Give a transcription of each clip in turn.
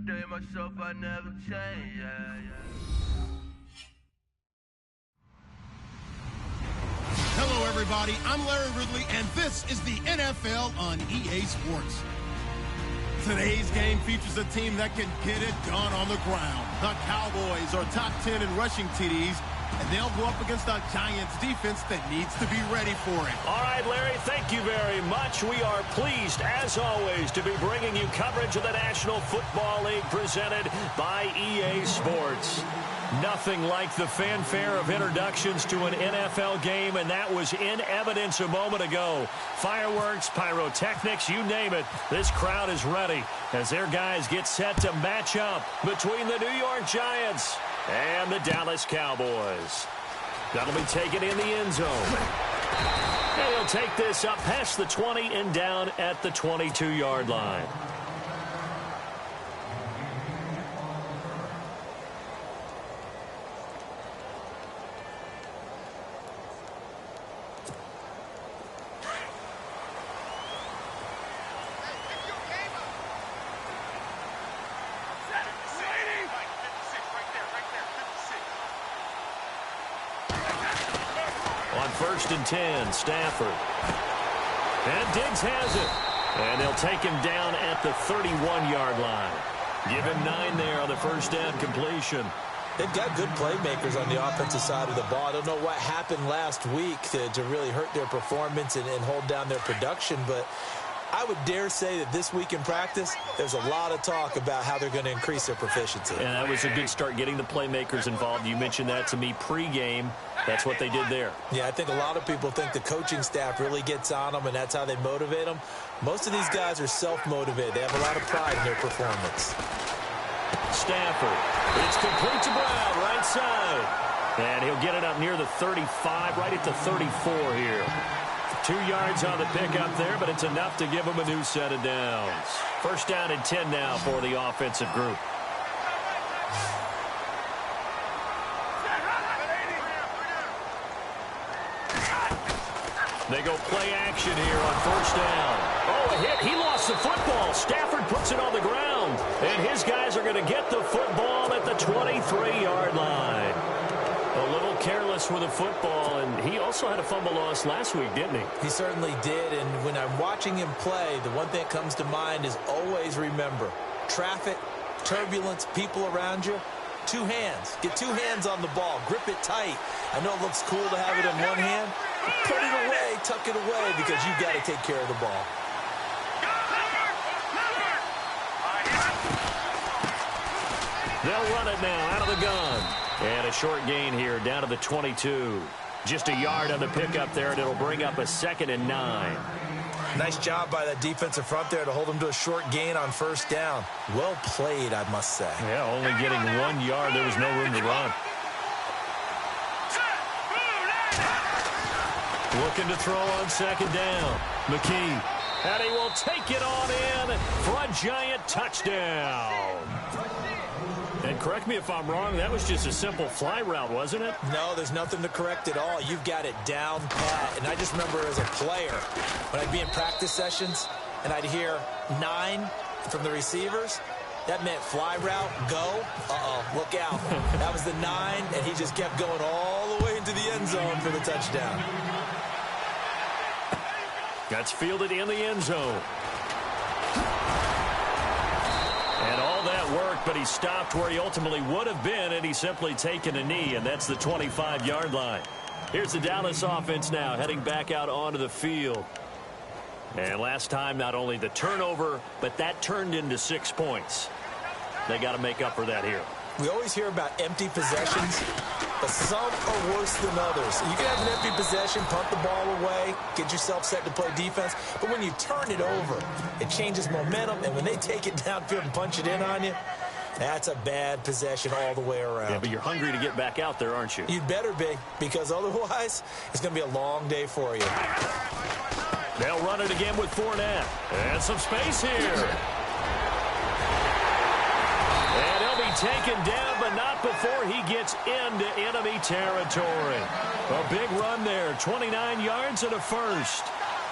stay myself, I never change, Hello, everybody. I'm Larry Ridley, and this is the NFL on EA Sports. Today's game features a team that can get it done on the ground. The Cowboys are top 10 in rushing TDs, and they'll go up against a Giants defense that needs to be ready for it. All right, Larry, thank you very much. We are pleased, as always, to be bringing you coverage of the National Football League presented by EA Sports. Nothing like the fanfare of introductions to an NFL game, and that was in evidence a moment ago. Fireworks, pyrotechnics, you name it. This crowd is ready as their guys get set to match up between the New York Giants and the Dallas Cowboys. That'll be taken in the end zone. And he'll take this up past the 20 and down at the 22-yard line. On 1st and 10, Stafford. And Diggs has it. And they'll take him down at the 31-yard line. Give him 9 there on the first down completion. They've got good playmakers on the offensive side of the ball. I don't know what happened last week to really hurt their performance and hold down their production, but I would dare say that this week in practice, there's a lot of talk about how they're going to increase their proficiency. And that was a good start, getting the playmakers involved. You mentioned that to me pregame. That's what they did there. Yeah, I think a lot of people think the coaching staff really gets on them, and that's how they motivate them. Most of these guys are self-motivated. They have a lot of pride in their performance. Stafford. It's complete to Brown, right side. And he'll get it up near the 35, right at the 34 here. 2 yards on the pickup there, but it's enough to give them a new set of downs. First down and 10 now for the offensive group. They go play action here on first down. Oh, a hit. He lost the football. Stafford puts it on the ground. And his guys are going to get the football at the 23-yard line. A little careless with the football, and he also had a fumble loss last week, didn't he? He certainly did, and when I'm watching him play, the one thing that comes to mind is always remember, traffic, turbulence, people around you, 2 hands. Get 2 hands on the ball. Grip it tight. I know it looks cool to have it in one hand. Put it away, tuck it away, because you've got to take care of the ball. They'll run it now out of the gun. And a short gain here down to the 22. Just a yard on the pickup there, and it'll bring up a 2nd and 9. Nice job by that defensive front there to hold them to a short gain on first down. Well played, I must say. Yeah, only getting 1 yard. There was no room to run. Looking to throw on 2nd down. McKee. And he will take it on in for a Giant touchdown. And correct me if I'm wrong, that was just a simple fly route, wasn't it? No, there's nothing to correct at all. You've got it down pat. And I just remember as a player, when I'd be in practice sessions and I'd hear 9 from the receivers, that meant fly route, go. Look out. That was the 9, and he just kept going all the way into the end zone for the touchdown. That's fielded in the end zone. And all that work, but he stopped where he ultimately would have been, and he's simply taken a knee, and that's the 25-yard line. Here's the Dallas offense now, heading back out onto the field. And last time, not only the turnover, but that turned into 6 points. They got to make up for that here. We always hear about empty possessions, but some are worse than others. You can have an empty possession, punt the ball away, get yourself set to play defense, but when you turn it over, it changes momentum, and when they take it downfield and punch it in on you, that's a bad possession all the way around. Yeah, but you're hungry to get back out there, aren't you? You'd better be, because otherwise, it's going to be a long day for you. They'll run it again with Fournette. And some space here. And he'll be taken down, but not before he gets into enemy territory. A big run there, 29 yards and a first.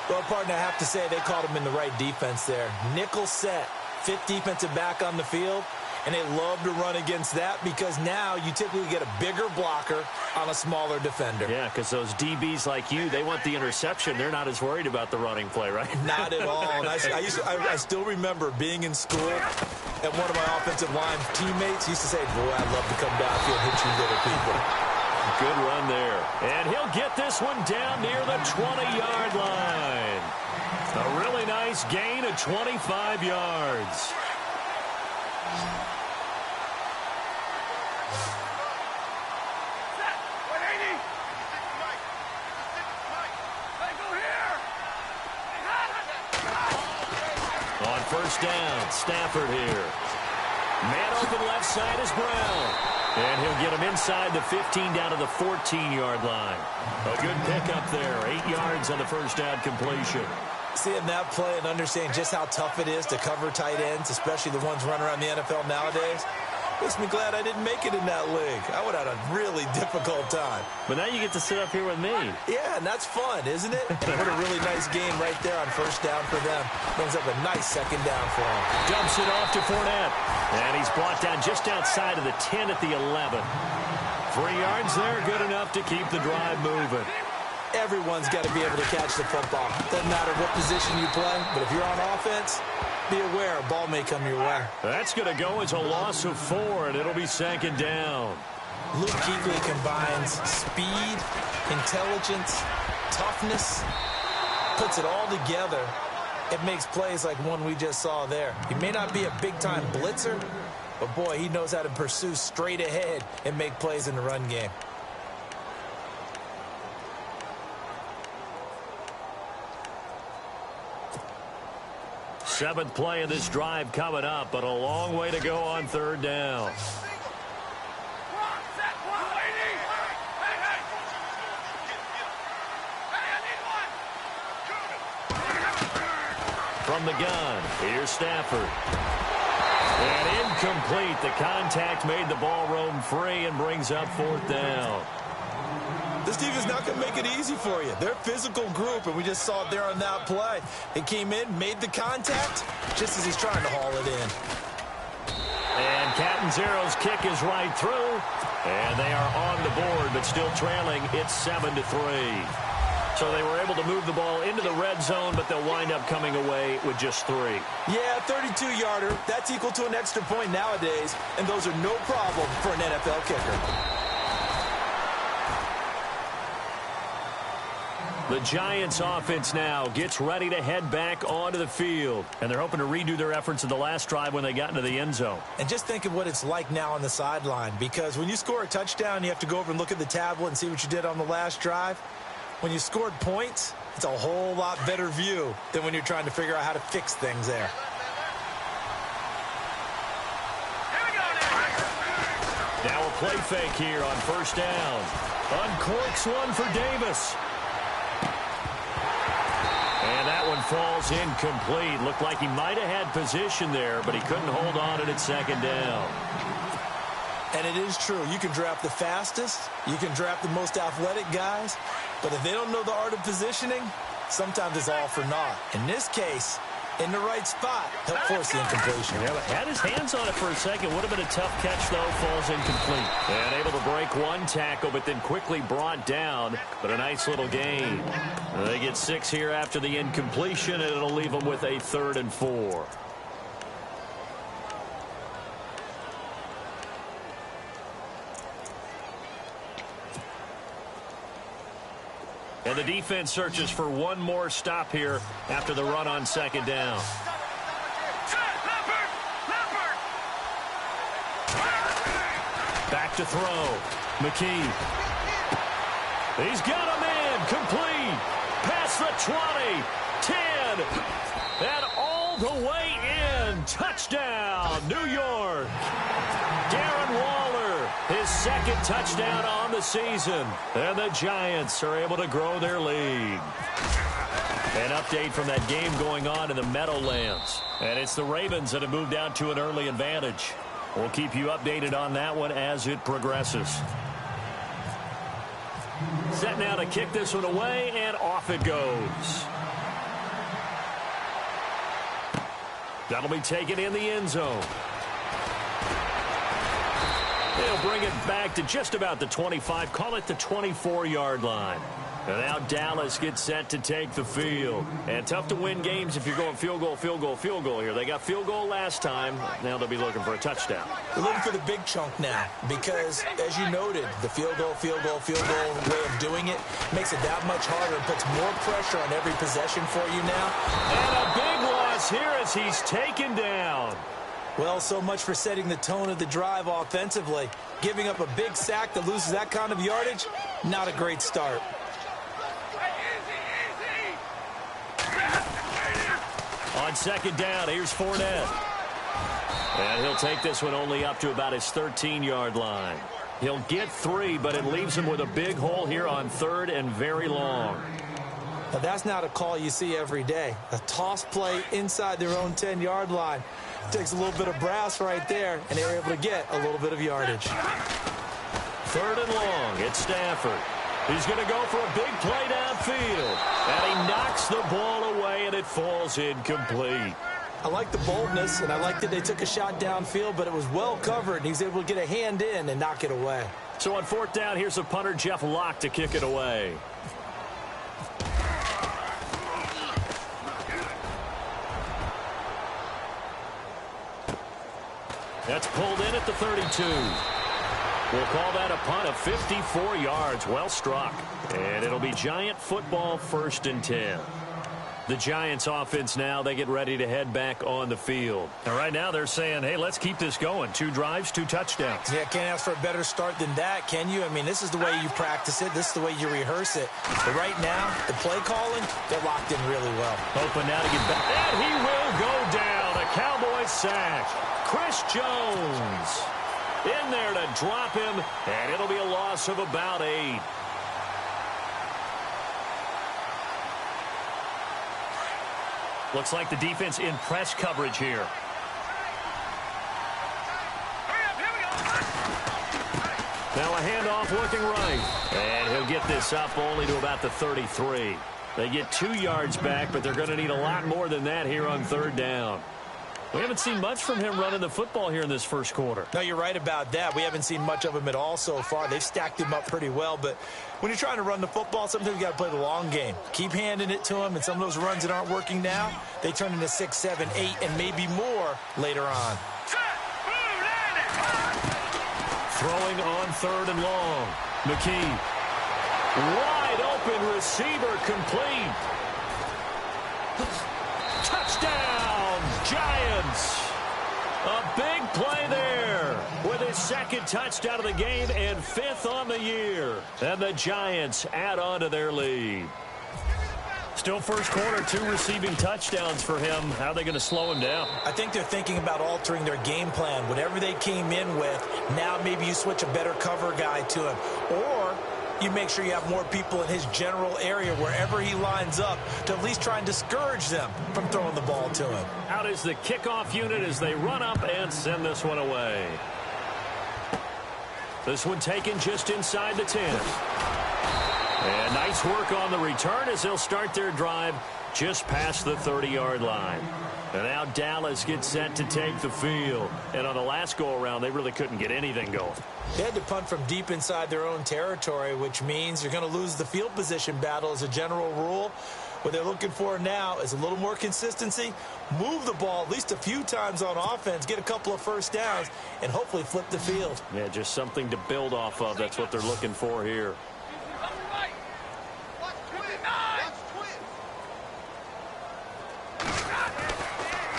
Well, partner, I have to say they caught him in the right defense there. Nickel set. fifth defensive back on the field, and they love to run against that because now you typically get a bigger blocker on a smaller defender. Yeah, because those DBs like you, they want the interception. They're not as worried about the running play, right? Not at all. And I still remember being in school, and one of my offensive line teammates used to say, boy, I'd love to come downfield and hit you little people. Good run there. And he'll get this one down near the 20-yard line. A really nice gain of 25 yards. On first down, Stafford here. Man open left side is Brown. And he'll get him inside the 15 down to the 14-yard line. A good pickup there. 8 yards on the first down completion. Seeing that play and understanding just how tough it is to cover tight ends, especially the ones running around the NFL nowadays, makes me glad I didn't make it in that league. I would have had a really difficult time. But now you get to sit up here with me. Yeah, and that's fun, isn't it? What a really nice game right there on first down for them. Brings up a nice second down for them. Dumps it off to Fournette. And he's brought down just outside of the 10 at the 11. 3 yards there, good enough to keep the drive moving. Everyone's got to be able to catch the football. Doesn't matter what position you play, but if you're on offense, be aware a ball may come your way. That's going to go as a loss of 4, and it'll be second down. Luke Kuechly combines speed, intelligence, toughness, puts it all together. It makes plays like one we just saw there. He may not be a big-time blitzer, but, boy, he knows how to pursue straight ahead and make plays in the run game. Seventh play of this drive coming up, but a long way to go on third down. From the gun, here's Stafford. And incomplete. The contact made the ball roam free and brings up fourth down. This team is not going to make it easy for you. They're a physical group, and we just saw it there on that play. He came in, made the contact, just as he's trying to haul it in. And Catanzaro's kick is right through. And they are on the board, but still trailing. It's 7-3. So they were able to move the ball into the red zone, but they'll wind up coming away with just 3. Yeah, 32-yarder. That's equal to an extra point nowadays, and those are no problem for an NFL kicker. The Giants offense now gets ready to head back onto the field. And they're hoping to redo their efforts in the last drive when they got into the end zone. And just think of what it's like now on the sideline, because when you score a touchdown, you have to go over and look at the tablet and see what you did on the last drive. When you scored points, it's a whole lot better view than when you're trying to figure out how to fix things there. Now a play fake here on first down. Uncorks one for Davis. And that one falls incomplete. Looked like he might have had position there, but he couldn't hold on at second down. And it is true. You can draft the fastest. You can draft the most athletic guys. But if they don't know the art of positioning, sometimes it's all for naught. In this case, in the right spot, he'll force the incompletion. Yeah, but had his hands on it for a second. Would have been a tough catch, though. Falls incomplete. And able to break one tackle, but then quickly brought down. But a nice little gain. They get 6 here after the incompletion, and it'll leave them with a 3rd and 4. And the defense searches for one more stop here after the run on second down. Back to throw. McKee. He's got a man. Complete. Past the 20. 10. And all the way in. Touchdown, New York. Darren Waller, his second touchdown on the season. And the Giants are able to grow their lead. An update from that game going on in the Meadowlands. And it's the Ravens that have moved out to an early advantage. We'll keep you updated on that one as it progresses. Set now to kick this one away, and off it goes. That'll be taken in the end zone. They'll bring it back to just about the 25. Call it the 24-yard line. And now Dallas gets set to take the field. And tough to win games if you're going field goal, field goal, field goal here. They got field goal last time. Now they'll be looking for a touchdown. They're looking for the big chunk now because, as you noted, the field goal way of doing it makes it that much harder and puts more pressure on every possession for you now. And a big loss here as he's taken down. Well, so much for setting the tone of the drive offensively. Giving up a big sack that loses that kind of yardage, not a great start. On second down, here's Fournette. And he'll take this one only up to about his 13-yard line. He'll get 3, but it leaves him with a big hole here on third and very long. Now, that's not a call you see every day. A toss play inside their own 10-yard line. Takes a little bit of brass right there, and they're able to get a little bit of yardage. Third and long, it's Stafford. He's going to go for a big play downfield. And he knocks the ball away, and it falls incomplete. I like the boldness, and I like that they took a shot downfield, but it was well covered, and he's able to get a hand in and knock it away. So on fourth down, here's the punter, Jeff Locke, to kick it away. That's pulled in at the 32. We'll call that a punt of 54 yards. Well struck. And it'll be Giant football, 1st and 10. The Giants offense now, they get ready to head back on the field. And right now they're saying, hey, let's keep this going. 2 drives, 2 touchdowns. Yeah, can't ask for a better start than that, can you? I mean, this is the way you practice it. This is the way you rehearse it. But right now, the play calling, they're locked in really well. Open now to get back. And he will go down. A Cowboys sack. Chris Jones in there to drop him, and it'll be a loss of about 8. Looks like the defense in press coverage here. Now a handoff looking right. And he'll get this up only to about the 33. They get 2 yards back, but they're going to need a lot more than that here on third down. We haven't seen much from him running the football here in this first quarter. No, you're right about that. We haven't seen much of him at all so far. They've stacked him up pretty well, but when you're trying to run the football, sometimes you got to play the long game. Keep handing it to him, and some of those runs that aren't working now, they turn into 6, 7, 8, and maybe more later on. Throwing on third and long. McKee. Wide open receiver complete. Touchdown, Giants. A big play there with his 2nd touchdown of the game and 5th on the year. And the Giants add on to their lead. Still first quarter, 2 receiving touchdowns for him. How are they going to slow him down? I think they're thinking about altering their game plan. Whatever they came in with, now maybe you switch a better cover guy to him. Or you make sure you have more people in his general area wherever he lines up to at least try and discourage them from throwing the ball to him. Out is the kickoff unit as they run up and send this one away. This one taken just inside the 10. And nice work on the return as they'll start their drive just past the 30-yard line. And now Dallas gets set to take the field. And on the last go-around, they really couldn't get anything going. They had to punt from deep inside their own territory, which means you're going to lose the field position battle as a general rule. What they're looking for now is a little more consistency, move the ball at least a few times on offense, get a couple of first downs, and hopefully flip the field. Yeah, just something to build off of. That's what they're looking for here.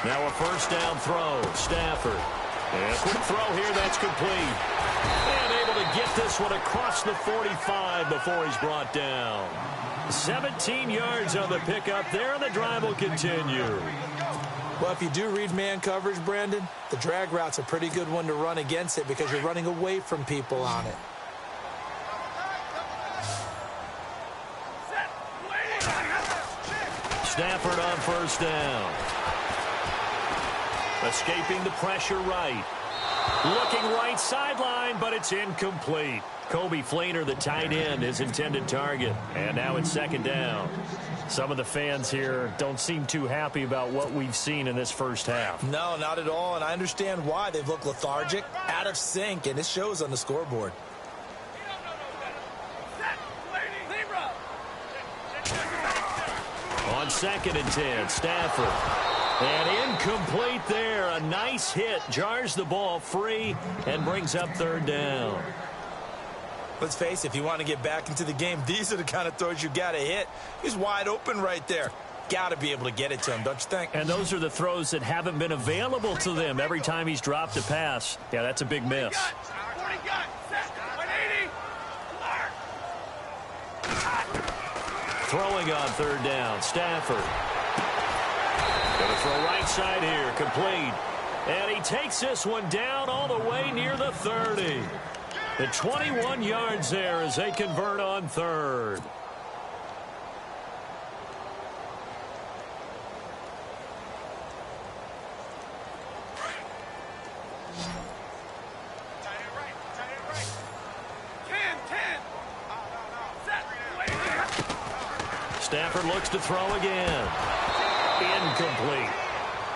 Now a first down throw. Stafford. And a quick throw here. That's complete. And able to get this one across the 45 before he's brought down. 17 yards on the pickup there, and the drive will continue. Well, if you do read man coverage, Brandon, the drag route's a pretty good one to run against it because you're running away from people on it. Stafford on first down. Escaping the pressure right. Looking right sideline, but it's incomplete. Kobe Fleener, the tight end, his intended target. And now it's second down. Some of the fans here don't seem too happy about what we've seen in this first half. No, not at all, and I understand why. They've looked lethargic, out of sync, and it shows on the scoreboard. On 2nd and 10, Stafford. And incomplete there. A nice hit. Jars the ball free and brings up third down. Let's face it, if you want to get back into the game, these are the kind of throws you got to hit. He's wide open right there. Got to be able to get it to him, don't you think? And those are the throws that haven't been available to them every time he's dropped a pass. Yeah, that's a big miss. Throwing on third down, Stafford. Going to throw right side here, complete. And he takes this one down all the way near the 30. The 21 yards there as they convert on third. Stafford looks to throw again. Incomplete.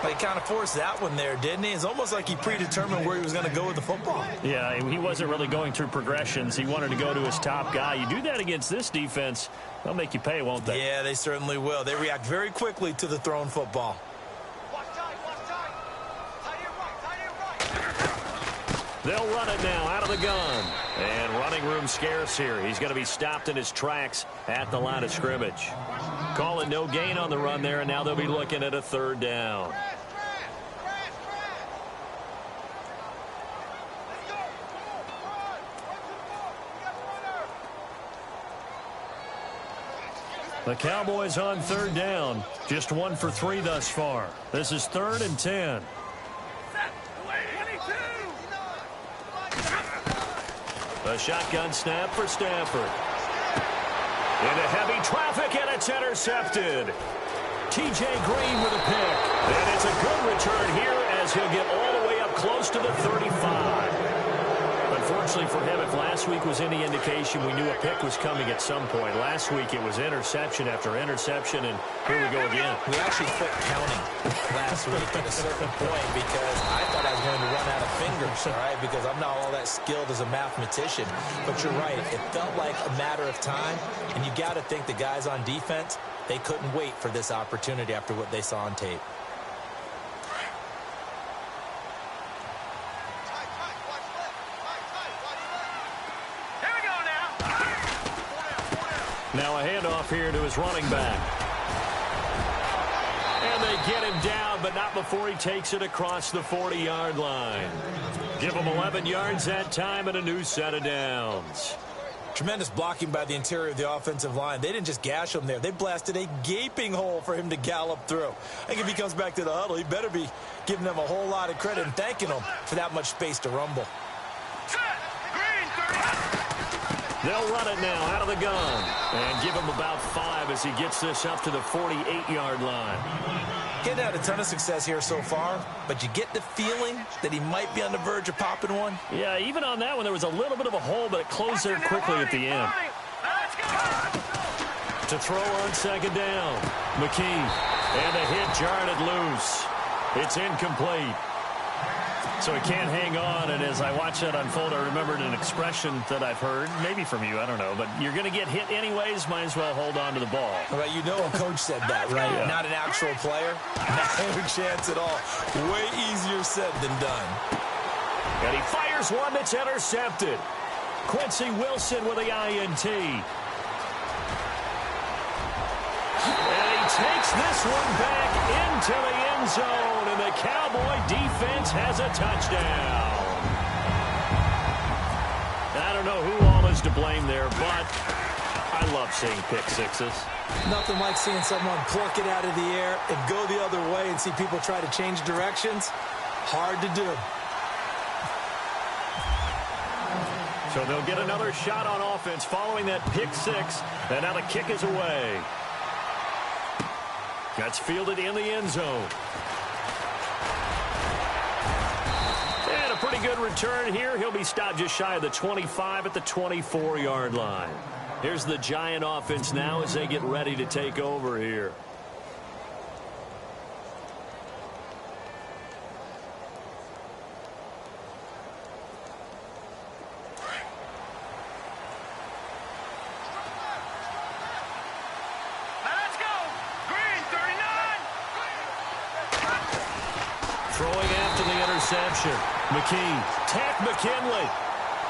Well, he kind of forced that one there, didn't he? It's almost like he predetermined where he was going to go with the football. Yeah, he wasn't really going through progressions. He wanted to go to his top guy. You do that against this defense, they'll make you pay, won't they? Yeah, they certainly will. They react very quickly to the thrown football. They'll run it now out of the gun. And running room scarce here. He's going to be stopped in his tracks at the line of scrimmage. Calling no gain on the run there, and now they'll be looking at a third down. The Cowboys on third down. Just 1 for 3 thus far. This is 3rd and 10. A shotgun snap for Stafford. Into heavy traffic, and it's intercepted. T.J. Green with a pick. And it's a good return here as he'll get all the way up close to the 35. Unfortunately for him, if last week was any indication, we knew a pick was coming at some point. Last week it was interception after interception, and here we go again. We actually quit counting last week at a certain point because I thought I was going to run out of fingers, all right, because I'm not all that skilled as a mathematician. But you're right. It felt like a matter of time, and you got to think the guys on defense, they couldn't wait for this opportunity after what they saw on tape. Now a handoff here to his running back. And they get him down, but not before he takes it across the 40-yard line. Give him 11 yards that time and a new set of downs. Tremendous blocking by the interior of the offensive line. They didn't just gash him there. They blasted a gaping hole for him to gallop through. I think if he comes back to the huddle, he better be giving them a whole lot of credit and thanking them for that much space to rumble. They'll run it now out of the gun and give him about 5 as he gets this up to the 48-yard line. Getting had a ton of success here so far, but you get the feeling that he might be on the verge of popping one. Yeah, even on that one, there was a little bit of a hole, but it closed there quickly at the end. To throw on second down, McKee. And a hit jarred it loose. It's incomplete. So he can't hang on, and as I watch that unfold, I remembered an expression that I've heard, maybe from you, I don't know, but you're going to get hit anyways, might as well hold on to the ball. Right, you know a coach said that, right? Yeah. Not an actual player. Not a chance at all. Way easier said than done. And he fires one that's intercepted. Quincy Wilson with the INT. And he takes this one back into the end zone, and the Cowboy defense has a touchdown. I don't know who all is to blame there, but I love seeing pick sixes. Nothing like seeing someone pluck it out of the air and go the other way and see people try to change directions. Hard to do. So they'll get another shot on offense following that pick six, and now the kick is away. That's fielded in the end zone. And a pretty pretty good return here. He'll be stopped just shy of the 25 at the 24-yard line. Here's the Giant offense now as they get ready to take over here. Throwing after the interception. McKee, Tack McKinley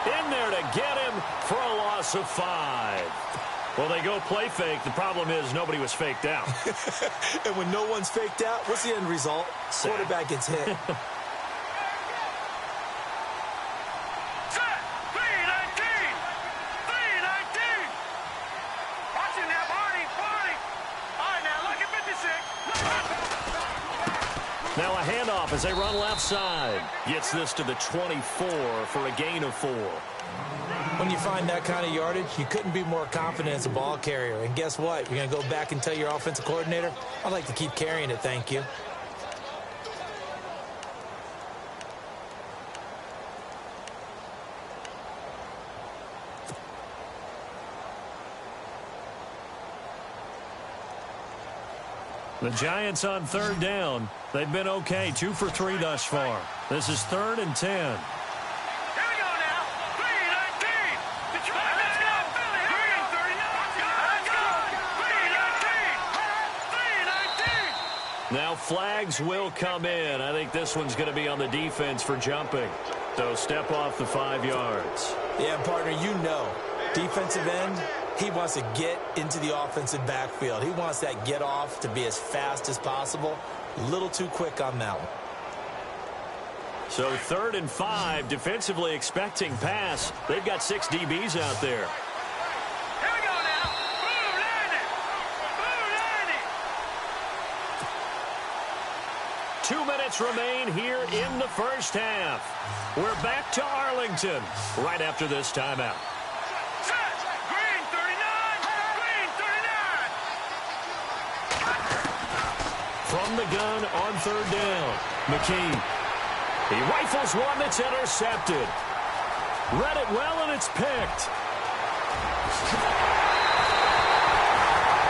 in there to get him for a loss of 5. Well, they go play fake. The problem is nobody was faked out. And when no one's faked out, what's the end result? Quarterback gets hit. Now a handoff as they run left side. Gets this to the 24 for a gain of 4. When you find that kind of yardage, you couldn't be more confident as a ball carrier. And guess what? You're going to go back and tell your offensive coordinator, I'd like to keep carrying it, thank you. The Giants on 3rd down. They've been okay, 2 for 3 thus far. This is 3rd and 10. Now flags will come in. I think this one's going to be on the defense for jumping. So step off the 5 yards. Yeah, partner, you know, defensive end, he wants to get into the offensive backfield. He wants that get off to be as fast as possible. A little too quick on that one. So 3rd and 5, defensively expecting pass. They've got 6 DBs out there. 2 minutes remain here in the first half. We're back to Arlington right after this timeout. Green 39! Green 39! From the gun on 3rd down, McKee. He rifles one that's intercepted. Read it well, and it's picked.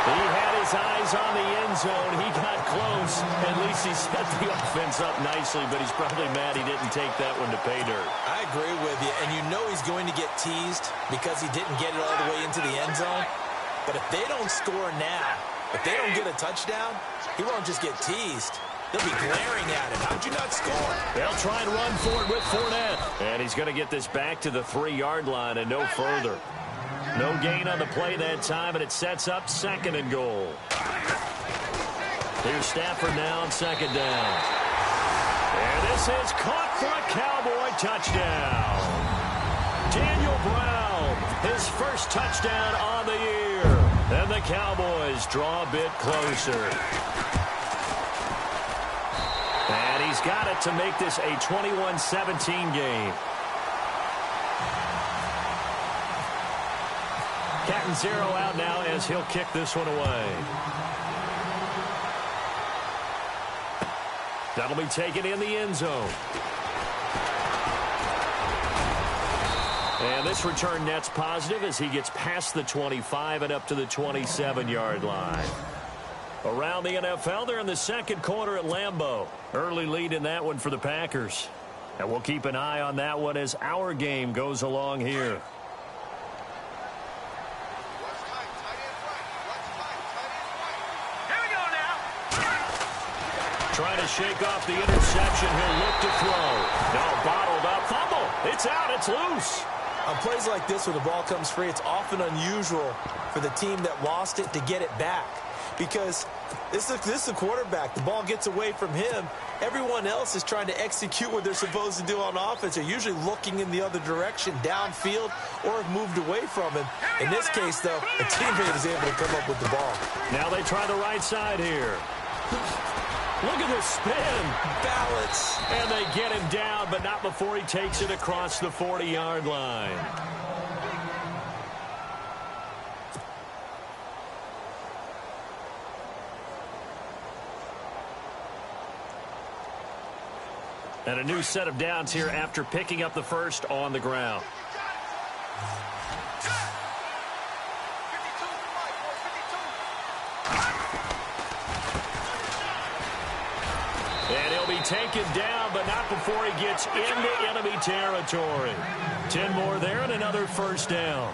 He had his eyes on the end zone. He got close. At least he set the offense up nicely, but he's probably mad he didn't take that one to pay dirt. I agree with you, and you know he's going to get teased because he didn't get it all the way into the end zone. But if they don't score now, if they don't get a touchdown, he won't just get teased. They'll be glaring at him. How'd you not score? They'll try and run for it with Fournette. And he's going to get this back to the 3-yard line and no further. No gain on the play that time, and it sets up 2nd and goal. Here's Stafford now on 2nd down. And this is caught for a Cowboy touchdown. Daniel Brown, his first touchdown on the year. And the Cowboys draw a bit closer. And he's got it to make this a 21-17 game. Captain Zero out now as he'll kick this one away. That'll be taken in the end zone. And this return net's positive as he gets past the 25 and up to the 27-yard line. Around the NFL, they're in the 2nd quarter at Lambeau. Early lead in that one for the Packers. And we'll keep an eye on that one as our game goes along here. Trying to shake off the interception. He'll look to throw. No, bottled up. Fumble. It's out. It's loose. On plays like this where the ball comes free, it's often unusual for the team that lost it to get it back. Because this is a quarterback. The ball gets away from him. Everyone else is trying to execute what they're supposed to do on offense. They're usually looking in the other direction, downfield, or have moved away from him. In this case, though, a teammate is able to come up with the ball. Now they try the right side here. Look at the spin. Balance. And they get him down, but not before he takes it across the 40-yard line. And a new set of downs here after picking up the first on the ground. And he'll be taken down, but not before he gets into enemy territory. 10 more there and another first down.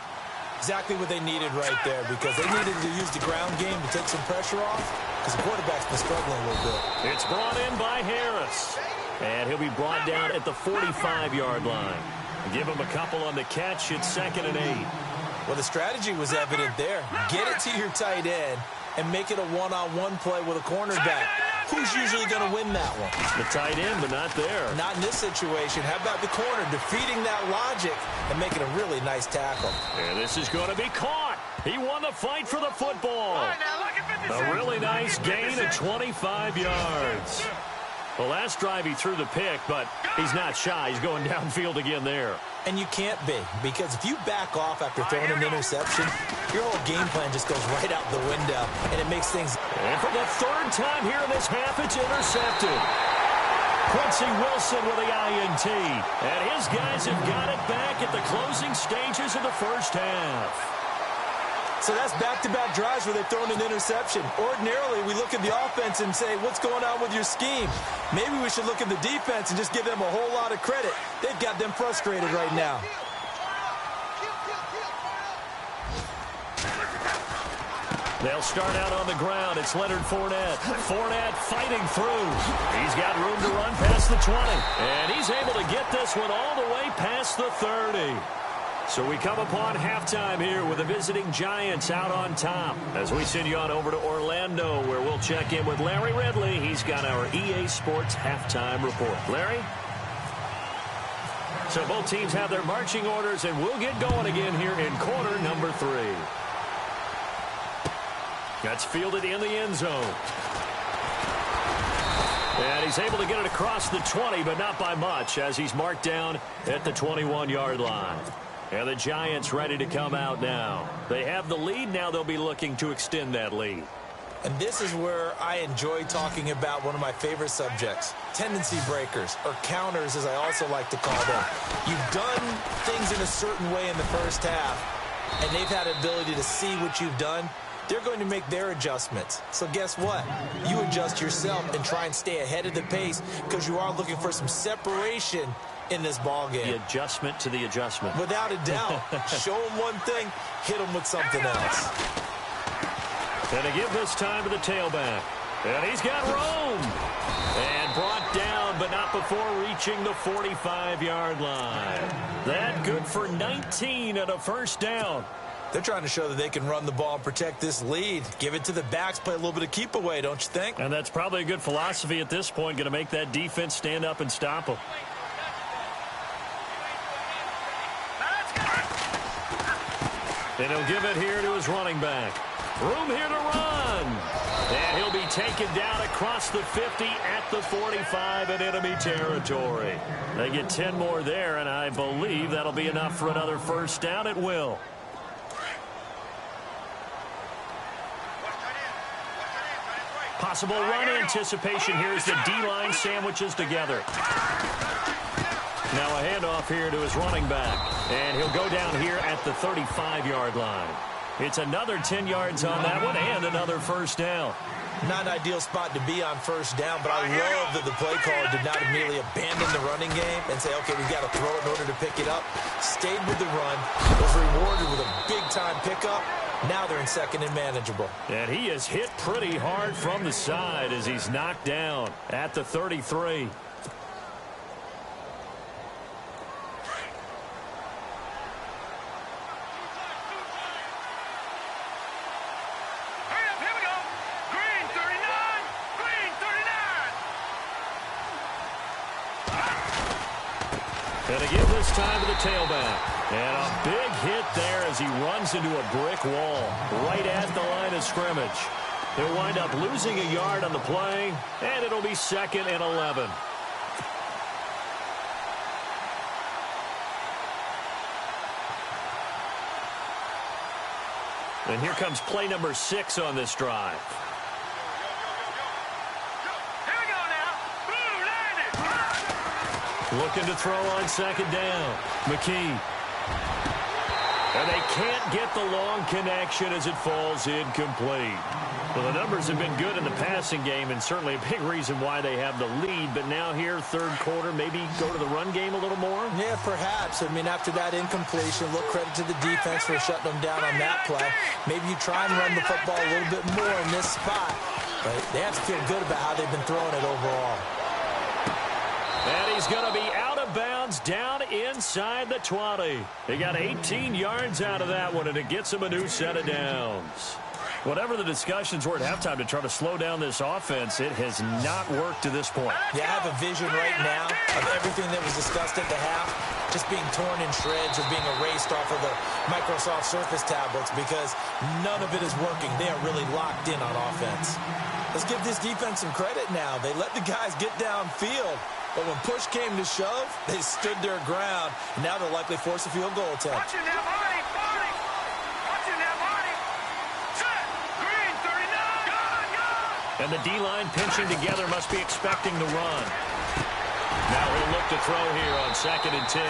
Exactly what they needed right there, because they needed to use the ground game to take some pressure off, because the quarterback's been struggling a little bit. It's brought in by Harris. And he'll be brought down at the 45-yard line. Give him a couple on the catch. It's 2nd and 8. Well, the strategy was evident there. Get it to your tight end and make it a one-on-one play with a cornerback. Who's usually going to win that one? The tight end, but not there. Not in this situation. How about the corner defeating that logic and making a really nice tackle? And this is going to be caught. He won the fight for the football. A really nice gain of 25 yards. The last drive he threw the pick, but he's not shy. He's going downfield again there. And you can't be, because if you back off after throwing an interception, your whole game plan just goes right out the window, and it makes things... And for the 3rd time here in this half, it's intercepted. Quincy Wilson with the INT. And his guys have got it back at the closing stages of the first half. So that's back-to-back drives where they've thrown an interception. Ordinarily, we look at the offense and say, what's going on with your scheme? Maybe we should look at the defense and just give them a whole lot of credit. They've got them frustrated right now. They'll start out on the ground. It's Leonard Fournette. Fournette fighting through. He's got room to run past the 20. And he's able to get this one all the way past the 30. So we come upon halftime here with the visiting Giants out on top. As we send you on over to Orlando, where we'll check in with Larry Ridley. He's got our EA Sports halftime report. Larry? So both teams have their marching orders, and we'll get going again here in quarter number 3. That's fielded in the end zone. And he's able to get it across the 20, but not by much, as he's marked down at the 21-yard line. And the Giants ready to come out now. They have the lead. Now they'll be looking to extend that lead. And this is where I enjoy talking about one of my favorite subjects, tendency breakers, or counters, as I also like to call them. You've done things in a certain way in the first half, and they've had the ability to see what you've done. They're going to make their adjustments. So guess what? You adjust yourself and try and stay ahead of the pace, because you are looking for some separation in this ball game. The adjustment to the adjustment. Without a doubt. Show them one thing, hit them with something else. And to give this time to the tailback. And he's got room. And brought down, but not before reaching the 45-yard line. That good for 19 and a first down. They're trying to show that they can run the ball and protect this lead. Give it to the backs, play a little bit of keep away, don't you think? And that's probably a good philosophy at this point, going to make that defense stand up and stop them. And he'll give it here to his running back. Room here to run. And he'll be taken down across the 50 at the 45 in enemy territory. They get 10 more there, and I believe that'll be enough for another first down. It will. Possible run anticipation here as the D-line sandwiches together. Now a handoff here to his running back. And he'll go down here at the 35-yard line. It's another 10 yards on that one and another first down. Not an ideal spot to be on first down, but I love that the play caller did not immediately abandon the running game and say, okay, we've got to throw it in order to pick it up. Stayed with the run, was rewarded with a big-time pickup. Now they're in second and manageable. And he is hit pretty hard from the side as he's knocked down at the 33. And to give this time to the tailback. And a big hit there as he runs into a brick wall right at the line of scrimmage. He'll wind up losing a yard on the play, and it'll be 2nd and 11. And here comes play number 6 on this drive. Looking to throw on second down. McKee. And they can't get the long connection as it falls incomplete. Well, the numbers have been good in the passing game, and certainly a big reason why they have the lead. But now here, third quarter, maybe go to the run game a little more? Yeah, perhaps. I mean, after that incompletion, look, credit to the defense for shutting them down on that play. Maybe you try and run the football a little bit more in this spot. But they have to feel good about how they've been throwing it overall. And he's going to be out of bounds down inside the 20. He got 18 yards out of that one, and it gets him a new set of downs. Whatever the discussions were at halftime to try to slow down this offense, it has not worked to this point. Yeah, I have a vision right now of everything that was discussed at the half just being torn in shreds or being erased off of the Microsoft Surface tablets because none of it is working. They are really locked in on offense. Let's give this defense some credit now. They let the guys get downfield. But when push came to shove, they stood their ground. And now they'll likely force a field goal attempt. Watch it now, Marty. Watch it now, Marty. Set. Green, 39. Gone. And the D-line pinching together must be expecting the run. Now he'll look to throw here on 2nd and 10.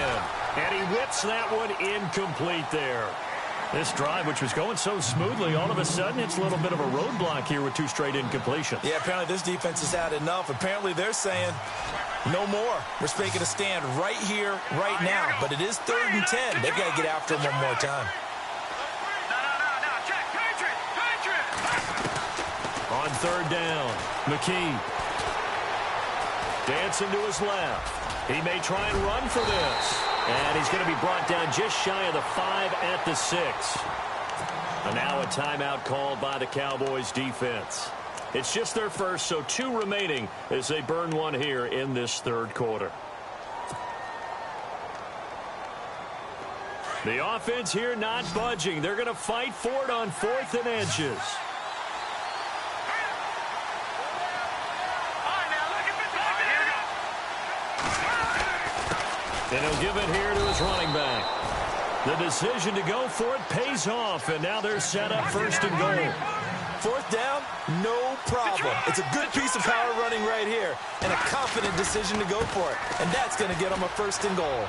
And he whips that one incomplete there. This drive, which was going so smoothly, all of a sudden it's a little bit of a roadblock here with 2 straight incompletions. Yeah, apparently this defense has had enough. Apparently they're saying no more. We're making a stand right here, right now. But it is 3rd and 10. They've got to get after him one more time. No. Check. Patriot. On 3rd down, McKee. Dancing to his left. He may try and run for this. And he's going to be brought down just shy of the 5 at the 6. And now a timeout called by the Cowboys defense. It's just their first, so 2 remaining as they burn one here in this 3rd quarter. The offense here not budging. They're going to fight for it on 4th and inches. And he'll give it here to his running back. The decision to go for it pays off, and now they're set up 1st and goal. 4th down, no problem. It's a good piece of power running right here, and a confident decision to go for it. And that's going to get him a 1st and goal.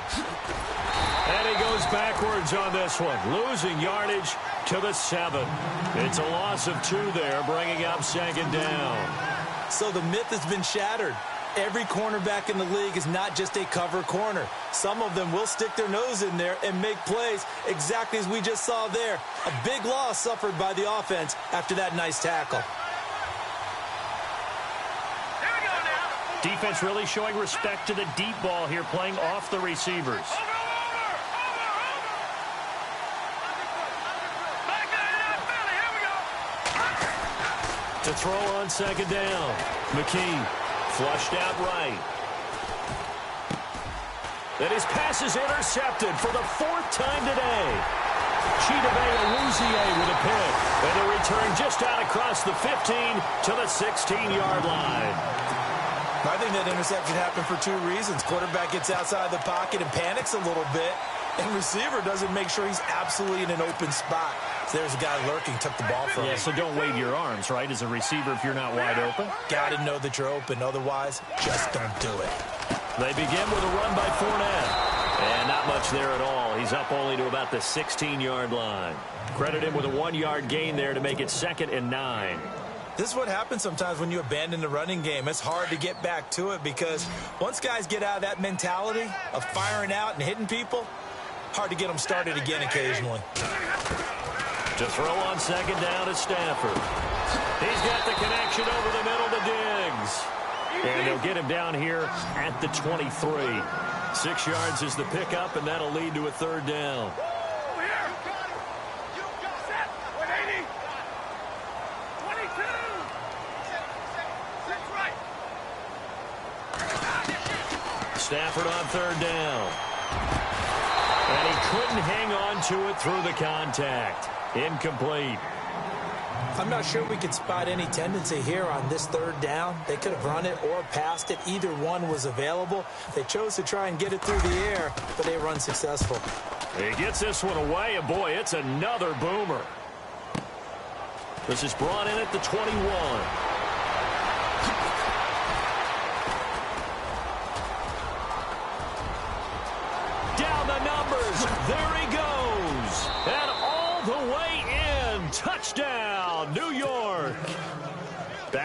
And he goes backwards on this one, losing yardage to the 7. It's a loss of 2 there, bringing up 2nd down. So the myth has been shattered. Every cornerback in the league is not just a cover corner. Some of them will stick their nose in there and make plays exactly as we just saw there. A big loss suffered by the offense after that nice tackle. Here we go now. Defense really showing respect to the deep ball here, playing off the receivers. Over. Back there, Philly. Here we go. To throw on 2nd down, McKee. Flushed out right. And his pass is intercepted for the 4th time today. Chidobe Awuzie with a pick. And a return just out across the 15 to the 16-yard line. I think that interception happened for 2 reasons. Quarterback gets outside the pocket and panics a little bit. And receiver doesn't make sure he's absolutely in an open spot. So there's a guy lurking, took the ball from him. Yeah, so don't wave your arms, right, as a receiver if you're not wide open. Got to know that you're open. Otherwise, just don't do it. They begin with a run by Fournette. And not much there at all. He's up only to about the 16-yard line. Credit him with a 1-yard gain there to make it 2nd and 9. This is what happens sometimes when you abandon the running game. It's hard to get back to it because once guys get out of that mentality of firing out and hitting people, hard to get them started again occasionally. To throw on 2nd down is Stafford. He's got the connection over the middle to Diggs. And they'll get him down here at the 23. 6 yards is the pickup, and that'll lead to a 3rd down. Stafford on 3rd down. And he couldn't hang on to it through the contact. Incomplete. I'm not sure we could spot any tendency here on this 3rd down. They could have run it or passed it. Either one was available. They chose to try and get it through the air, but they were unsuccessful. He gets this one away, and boy, it's another boomer. This is brought in at the 21.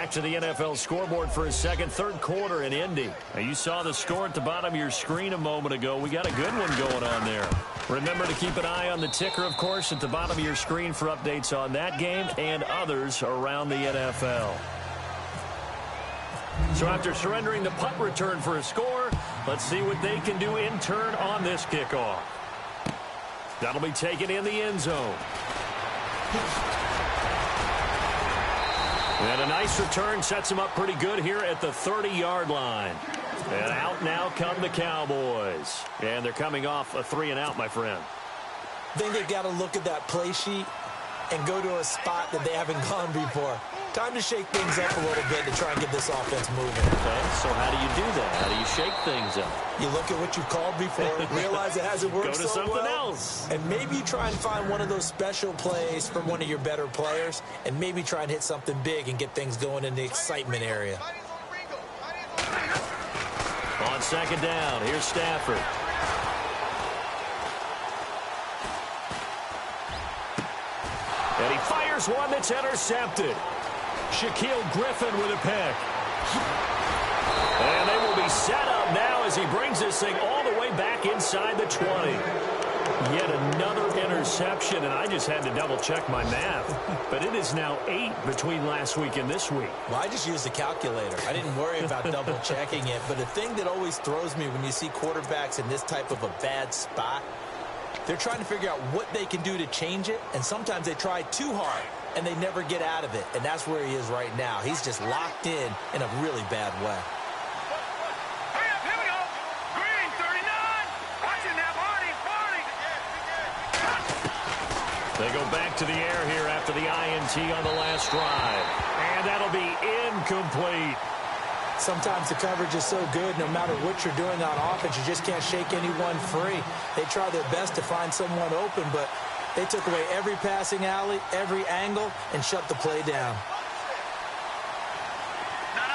Back to the NFL scoreboard for a second. Third quarter in Indy. Now, you saw the score at the bottom of your screen a moment ago. We got a good one going on there. Remember to keep an eye on the ticker, of course, at the bottom of your screen for updates on that game and others around the NFL. So after surrendering the punt return for a score, let's see what they can do in turn on this kickoff. That'll be taken in the end zone. And a nice return sets him up pretty good here at the 30-yard line. And out now come the Cowboys. And they're coming off a 3-and-out, my friend. I think they've got to look at that play sheet and go to a spot that they haven't gone before. Time to shake things up a little bit to try and get this offense moving. Okay, so how do you do that? How do you shake things up? You look at what you've called before, realize it hasn't worked so well. Go to something else. And maybe you try and find one of those special plays from one of your better players, and maybe try and hit something big and get things going in the excitement area. On second down, here's Stafford. And he fires one that's intercepted. Shaquille Griffin with a pick. And they will be set up now as he brings this thing all the way back inside the 20. Yet another interception, and I just had to double-check my math. But it is now 8 between last week and this week. Well, I just used the calculator. I didn't worry about double-checking it. But the thing that always throws me when you see quarterbacks in this type of a bad spot, they're trying to figure out what they can do to change it, and sometimes they try too hard, and they never get out of it. And that's where he is right now. He's just locked in a really bad way. Hurry up, here we go. Green, 39. Watching that, Marty. They go back to the air here after the INT on the last drive. And that'll be incomplete. Sometimes the coverage is so good, no matter what you're doing on offense, you just can't shake anyone free. They try their best to find someone open, but they took away every passing alley, every angle, and shut the play down. No.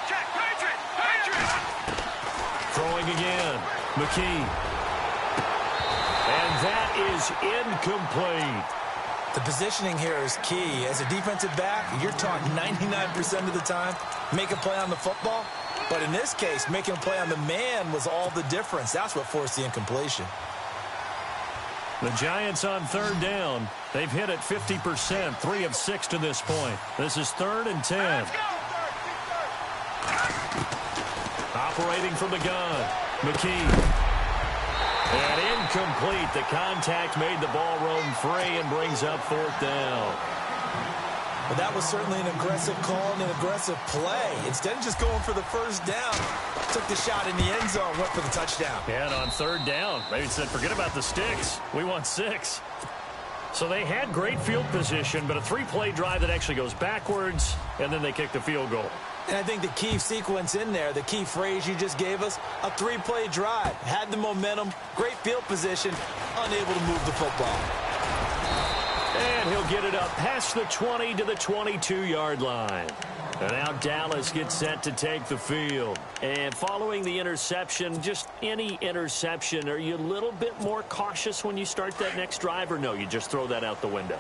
Check. Patriot. Throwing again. McKee. And that is incomplete. The positioning here is key. As a defensive back, you're taught 99% of the time, make a play on the football. But in this case, making a play on the man was all the difference. That's what forced the incompletion. The Giants on third down. They've hit it 50%, 3 of 6 to this point. This is 3rd and 10. Operating from the gun, McKee. And incomplete. The contact made the ball roam free and brings up 4th down. Well, that was certainly an aggressive call and an aggressive play. Instead of just going for the first down, took the shot in the end zone, went for the touchdown. And on third down, maybe said, forget about the sticks. We want 6. So they had great field position, but a 3-play drive that actually goes backwards, and then they kick the field goal. And I think the key sequence in there, the key phrase you just gave us, a 3-play drive. Had the momentum, great field position, unable to move the football. And he'll get it up past the 20 to the 22-yard line. And now Dallas gets set to take the field. And following the interception, just any interception, are you a little bit more cautious when you start that next drive, or no, you just throw that out the window?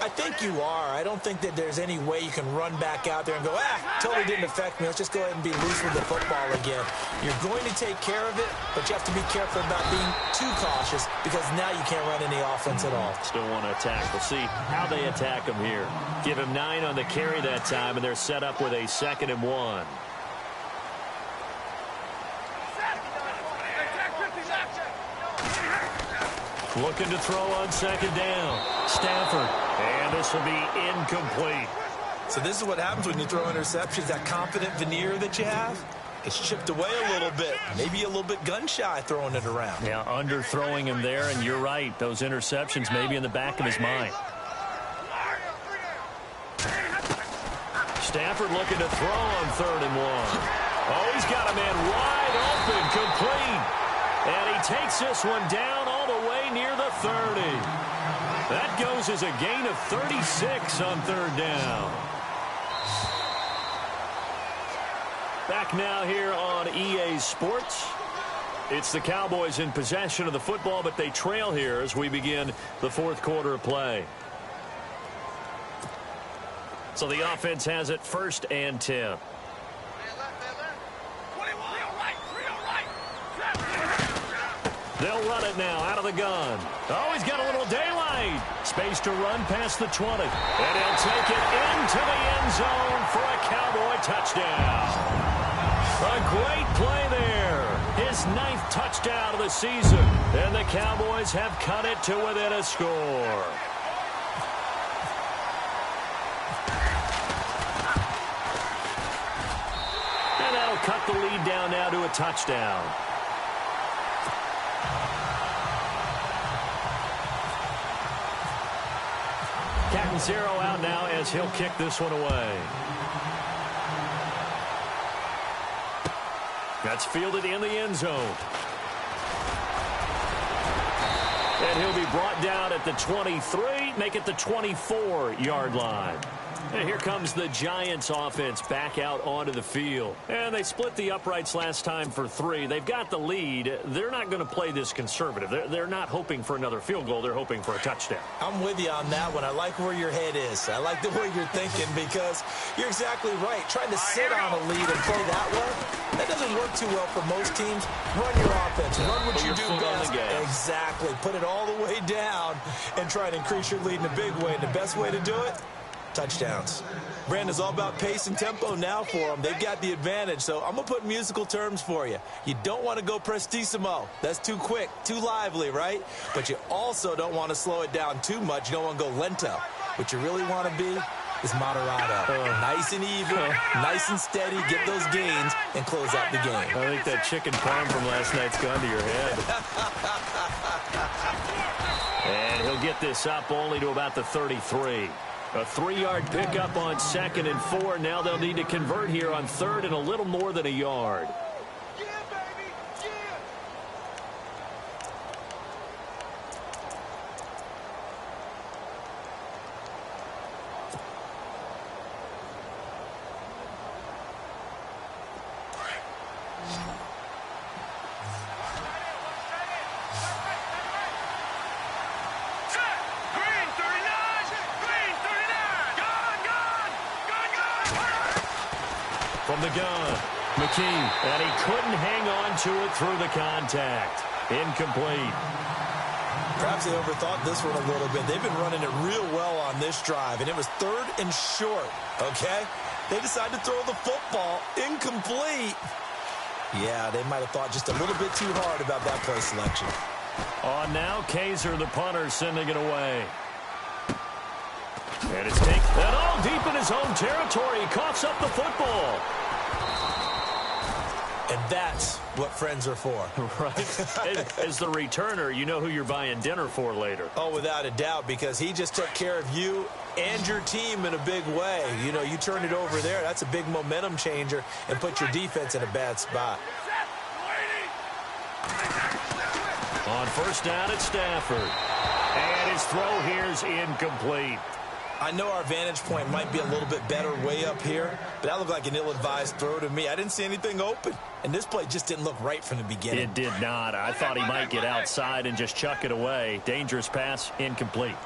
I think you are. I don't think that there's any way you can run back out there and go, totally didn't affect me. Let's just go ahead and be loose with the football again. You're going to take care of it, but you have to be careful about being too cautious because now you can't run any offense at all. Still want to attack. We'll see how they attack him here. Give him 9 on the carry that time, and they're set up with a 2nd and 1. Looking to throw on 2nd down. Stafford. And this will be incomplete. So this is what happens when you throw interceptions. That confident veneer that you have, it's chipped away a little bit. Maybe a little bit gun-shy throwing it around. Yeah, under-throwing him there, and you're right. Those interceptions may be in the back of his mind. Stafford looking to throw on 3rd and 1. Oh, he's got a man wide open, complete. And he takes this one down all the way near the 30. That goes as a gain of 36 on 3rd down. Back now here on EA Sports. It's the Cowboys in possession of the football, but they trail here as we begin the 4th quarter of play. So the offense has it 1st and 10. They'll run it now out of the gun. Oh, he's got a little daylight. Space to run past the 20. And he'll take it into the end zone for a Cowboy touchdown. A great play there. His 9th touchdown of the season. And the Cowboys have cut it to within a score. And that'll cut the lead down now to a touchdown. Zero out now as he'll kick this one away. That's fielded in the end zone. And he'll be brought down at the 23, make it the 24-yard line. And here comes the Giants offense back out onto the field. And they split the uprights last time for 3. They've got the lead. They're not going to play this conservative. They're not hoping for another field goal. They're hoping for a touchdown. I'm with you on that one. I like where your head is. I like the way you're thinking because you're exactly right. Trying to sit on a lead and play that way, that doesn't work too well for most teams. Run your offense. Run what you do best. Exactly. Put it all the way down and try to increase your lead in a big way. And the best way to do it, touchdowns. Brandon's all about pace and tempo now for them. They've got the advantage, so I'm going to put musical terms for you. You don't want to go prestissimo. That's too quick, too lively, right? But you also don't want to slow it down too much. You don't want to go lento. What you really want to be is moderato. Nice and even, nice and steady, get those gains, and close out the game. I think that chicken parm from last night's gone to your head. And he'll get this up only to about the 33. A 3-yard pickup on 2nd and 4. Now they'll need to convert here on 3rd and a little more than a yard. From the gun, McKee, and he couldn't hang on to it through the contact. Incomplete. Perhaps they overthought this one a little bit. They've been running it real well on this drive, and it was 3rd and short, okay? They decided to throw the football. Incomplete. Yeah, they might have thought just a little bit too hard about that play selection. On now, Kaiser, the punter, sending it away. And it's taken that all deep in his own territory. He coughs up the football. And that's what friends are for. Right. As the returner, you know who you're buying dinner for later. Oh, without a doubt, because he just took care of you and your team in a big way. You know, you turn it over there, that's a big momentum changer and put your defense in a bad spot. On 1st down at Stafford. And his throw here is incomplete. I know our vantage point might be a little bit better way up here, but that looked like an ill-advised throw to me. I didn't see anything open, and this play just didn't look right from the beginning. It did not. I thought he might get outside and just chuck it away. Dangerous pass, incomplete.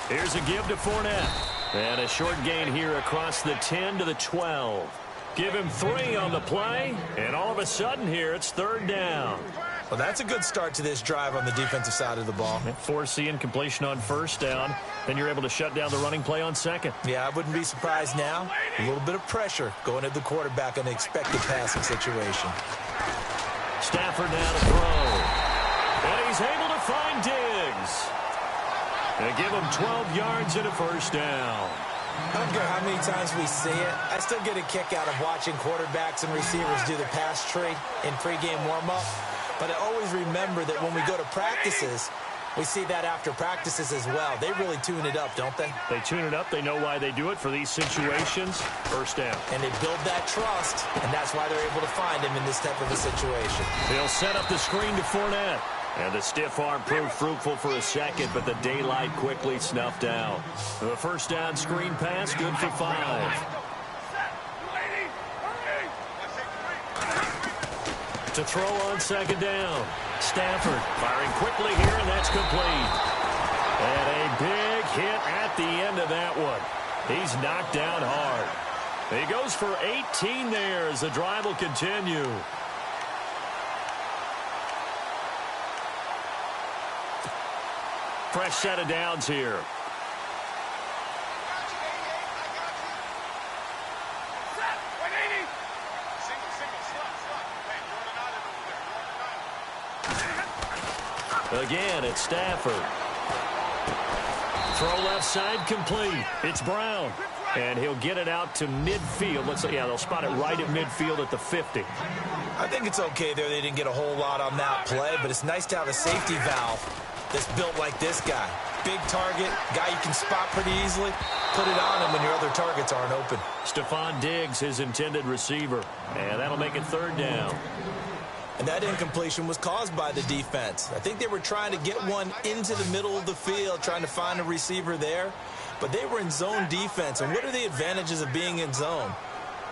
Here's a give to Fournette. And a short gain here across the 10 to the 12. Give him 3 on the play, and all of a sudden here it's 3rd down. Well, that's a good start to this drive on the defensive side of the ball. Force the incompletion on 1st down. Then you're able to shut down the running play on 2nd. Yeah, I wouldn't be surprised now. A little bit of pressure going at the quarterback in an expected passing situation. Stafford now to throw. And he's able to find Diggs. They give him 12 yards and a 1st down. I don't care how many times we see it. I still get a kick out of watching quarterbacks and receivers do the pass tree in pregame warm-up. But I always remember that when we go to practices, we see that after practices as well. They really tune it up, don't they? They tune it up. They know why they do it for these situations. 1st down. And they build that trust, and that's why they're able to find him in this type of a situation. They'll set up the screen to Fournette. And the stiff arm proved fruitful for a second, but the daylight quickly snuffed out. The 1st down screen pass, good for 5. To throw on 2nd down. Stafford firing quickly here, and that's complete. And a big hit at the he's knocked down hard. He goes for 18 there as the drive will continue. Fresh set of downs here. Again, it's Stafford. Throw left side complete. It's Brown. And he'll get it out to midfield. They'll spot it right at midfield at the 50. I think it's okay there. They didn't get a whole lot on that play, but it's nice to have a safety valve that's built like this guy. Big target, guy you can spot pretty easily. Put it on him when your other targets aren't open. Stephon Diggs, his intended receiver. And that'll make it 3rd down. And that incompletion was caused by the defense. I think they were trying to get one into the middle of the field, trying to find a receiver there. But they were in zone defense. And what are the advantages of being in zone?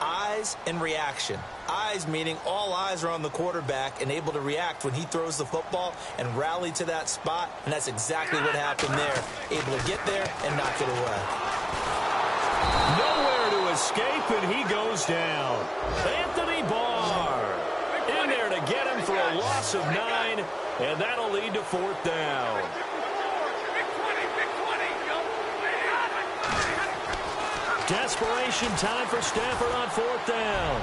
Eyes and reaction. Eyes meaning all eyes are on the quarterback and able to react when he throws the football and rally to that spot. And that's exactly what happened there. Able to get there and knock it away. Nowhere to escape, and he goes down. Anthony Barr in there to get him for a loss of 9, and that'll lead to 4th down. Desperation time for Stafford on 4th down.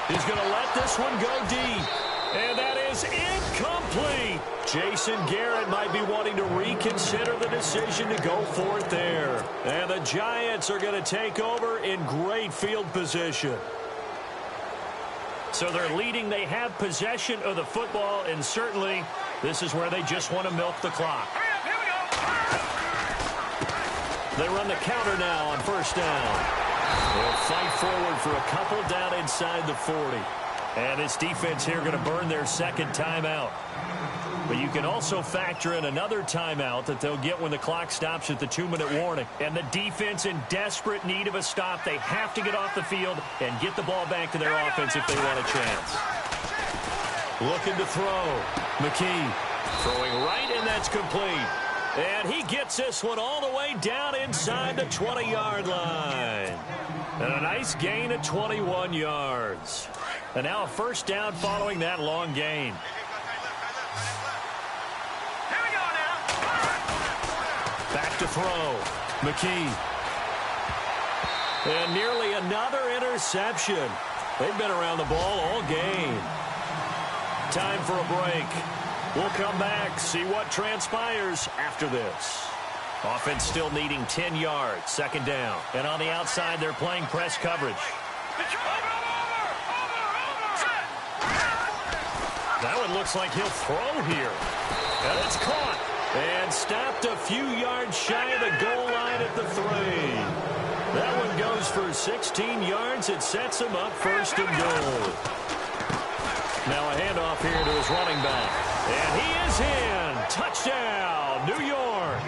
He's going to let this one go deep. And that is incomplete. Jason Garrett might be wanting to reconsider the decision to go for it there. And the Giants are going to take over in great field position. So they're leading. They have possession of the football, and certainly this is where they just want to milk the clock. They run the counter now on 1st down. They'll fight forward for a couple down inside the 40. And this defense here going to burn their 2nd timeout. But you can also factor in another timeout that they'll get when the clock stops at the 2-minute warning. And the defense in desperate need of a stop. They have to get off the field and get the ball back to their offense if they want a chance. Looking to throw. McKee throwing right, and that's complete. And he gets this one all the way down inside the 20-yard line. And a nice gain of 21 yards. And now a 1st down following that long gain. Back to throw. McKee. And nearly another interception. They've been around the ball all game. Time for a break. We'll come back, see what transpires after this. Offense still needing 10 yards, 2nd down. And on the outside, they're playing press coverage. That one looks like he'll throw here. And it's caught. And stopped a few yards shy of the goal line at the 3. That one goes for 16 yards. It sets him up 1st and goal. Now a handoff here to his running back. And he is in. Touchdown, New York.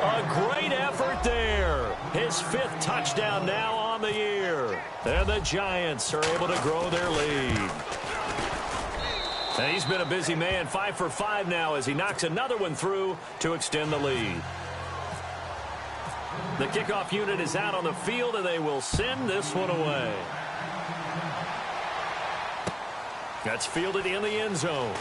A great effort there. His 5th touchdown now on the year. And the Giants are able to grow their lead. And he's been a busy man, 5 for 5 now as he knocks another one through to extend the lead. The kickoff unit is out on the field, and they will send this one away. That's fielded in the end zone.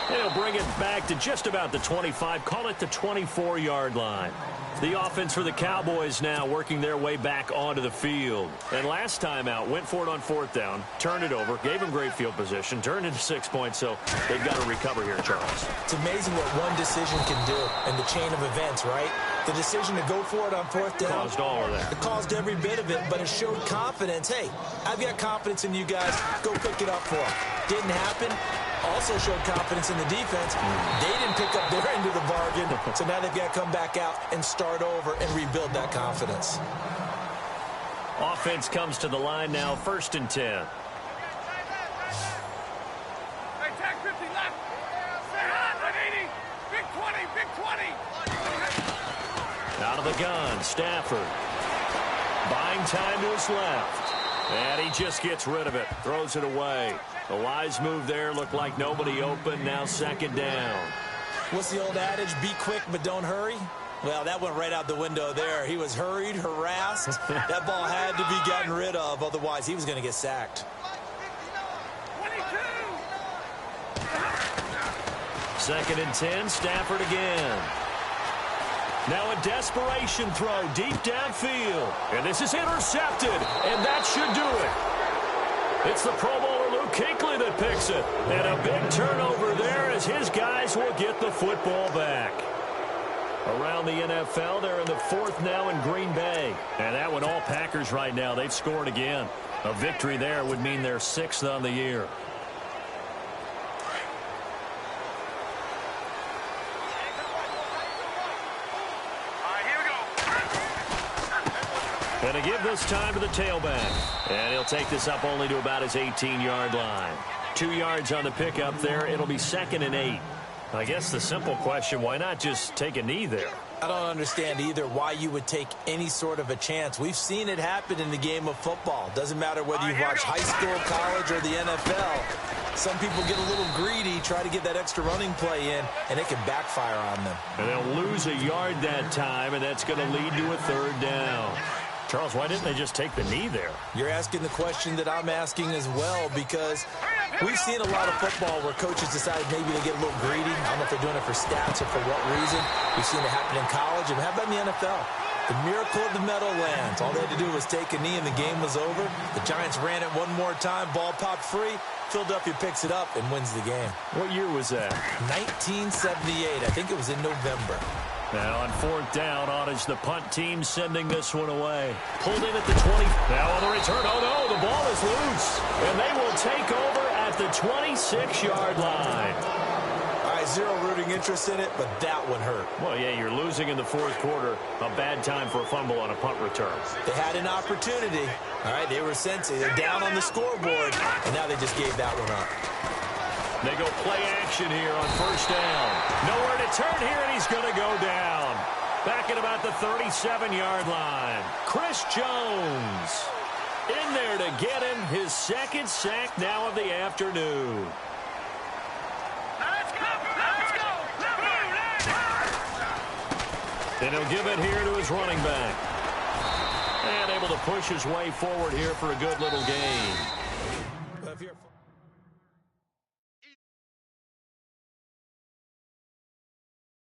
They'll bring it back to just about the 25, call it the 24-yard line. The offense for the Cowboys now working their way back onto the field. And last time out, went for it on 4th down, turned it over, gave them great field position, turned into 6 points, so they've got to recover here, Charles. It's amazing what one decision can do in the chain of events, right? The decision to go for it on 4th down. Caused all of that. It caused every bit of it, but it showed confidence. Hey, I've got confidence in you guys. Go pick it up for them. Didn't happen. Also showed confidence in the defense. They didn't pick up their end of the bargain, so now they've got to come back out and start over and rebuild that confidence. Offense comes to the line now, 1st and 10. Hey, tag 50 left. Stay hot, 180. Big 20, big 20. Out of the gun, Stafford. Buying time to his left. And he just gets rid of it, throws it away. A wise move there, looked like nobody open, now 2nd down. What's the old adage? Be quick, but don't hurry. Well, that went right out the window there. He was hurried, harassed. That ball had to be gotten rid of. Otherwise, he was going to get sacked. 2nd and 10, Stafford again. Now a desperation throw deep downfield. And this is intercepted, and that should do it. It's the Pro Bowler Luke Kuechly that picks it. And a big turnover there as his guys will get the football back. Around the NFL, they're in the 4th now in Green Bay. And that one, all Packers right now. They've scored again. A victory there would mean they're 6th on the year. And to give this time to the tailback. And he'll take this up only to about his 18-yard line. 2 yards on the pickup there. It'll be 2nd and 8. I guess the simple question, why not just take a knee there? I don't understand either why you would take any sort of a chance. We've seen it happen in the game of football. Doesn't matter whether you watch high school, college, or the NFL. Some people get a little greedy, try to get that extra running play in, and it can backfire on them. And they'll lose a yard that time, and that's going to lead to a 3rd down. Charles, why didn't they just take the knee there? You're asking the question that I'm asking as well, because we've seen a lot of football where coaches decide maybe they get a little greedy. I don't know if they're doing it for stats or for what reason. We've seen it happen in college, and how about in the NFL? The miracle of the Meadowlands. All they had to do was take a knee, and the game was over. The Giants ran it one more time. Ball popped free. Philadelphia picks it up and wins the game. What year was that? 1978. I think it was in November. Now on 4th down, Ottage, the punt team sending this one away. Pulled in at the 20. Now on the return. Oh, no, the ball is loose. And they will take over at the 26-yard line. All right, zero rooting interest in it, but that one hurt. Well, yeah, you're losing in the 4th quarter. A bad time for a fumble on a punt return. They had an opportunity. All right, they were sensing. They're down on the scoreboard, and now they just gave that one up. They go play action here on 1st down. Nowhere to turn here, and he's going to go down. Back at about the 37-yard line. Chris Jones in there to get him his 2nd sack now of the afternoon. Let's go. And he'll give it here to his running back. And able to push his way forward here for a good little gain.